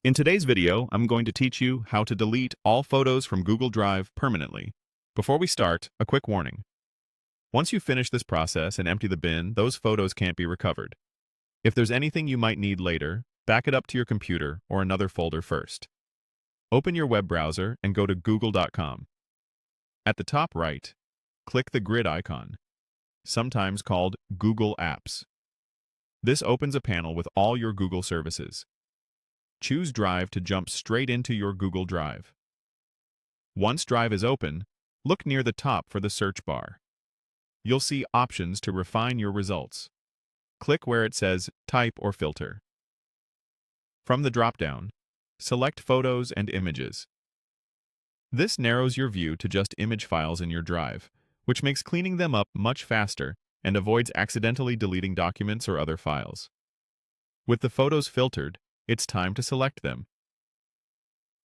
In today's video, I'm going to teach you how to delete all photos from Google Drive permanently. Before we start, a quick warning. Once you finish this process and empty the bin, those photos can't be recovered. If there's anything you might need later, back it up to your computer or another folder first. Open your web browser and go to google.com. At the top right, click the grid icon, sometimes called Google Apps. This opens a panel with all your Google services. Choose Drive to jump straight into your Google Drive. Once Drive is open, look near the top for the search bar. You'll see options to refine your results. Click where it says Type or Filter. From the drop-down, select Photos and Images. This narrows your view to just image files in your Drive, which makes cleaning them up much faster and avoids accidentally deleting documents or other files. With the photos filtered, it's time to select them.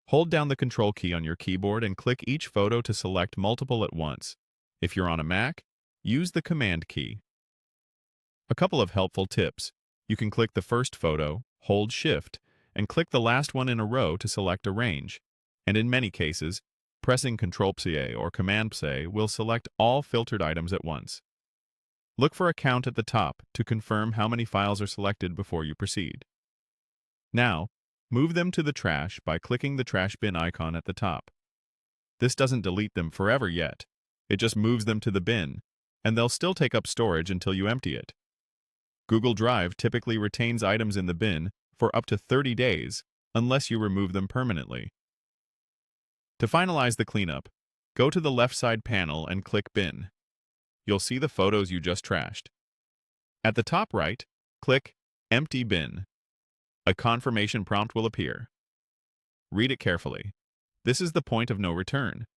Hold down the Control key on your keyboard and click each photo to select multiple at once. If you're on a Mac, use the Command key. A couple of helpful tips. You can click the first photo, hold Shift, and click the last one in a row to select Arrange. And in many cases, pressing Ctrl+A or Command+A will select all filtered items at once. Look for a count at the top to confirm how many files are selected before you proceed. Now, move them to the trash by clicking the trash bin icon at the top. This doesn't delete them forever yet. It just moves them to the bin, and they'll still take up storage until you empty it. Google Drive typically retains items in the bin for up to 30 days, unless you remove them permanently. To finalize the cleanup, go to the left side panel and click Bin. You'll see the photos you just trashed. At the top right, click Empty Bin. A confirmation prompt will appear. Read it carefully. This is the point of no return.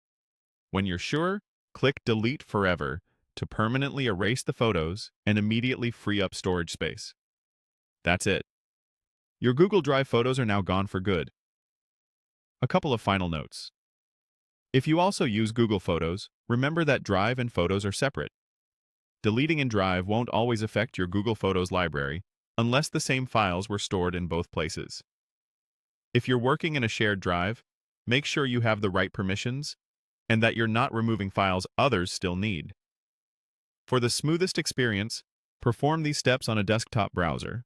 When you're sure, click Delete Forever to permanently erase the photos and immediately free up storage space. That's it. Your Google Drive photos are now gone for good. A couple of final notes. If you also use Google Photos, remember that Drive and Photos are separate. Deleting in Drive won't always affect your Google Photos library, unless the same files were stored in both places. If you're working in a shared drive, make sure you have the right permissions and that you're not removing files others still need. For the smoothest experience, perform these steps on a desktop browser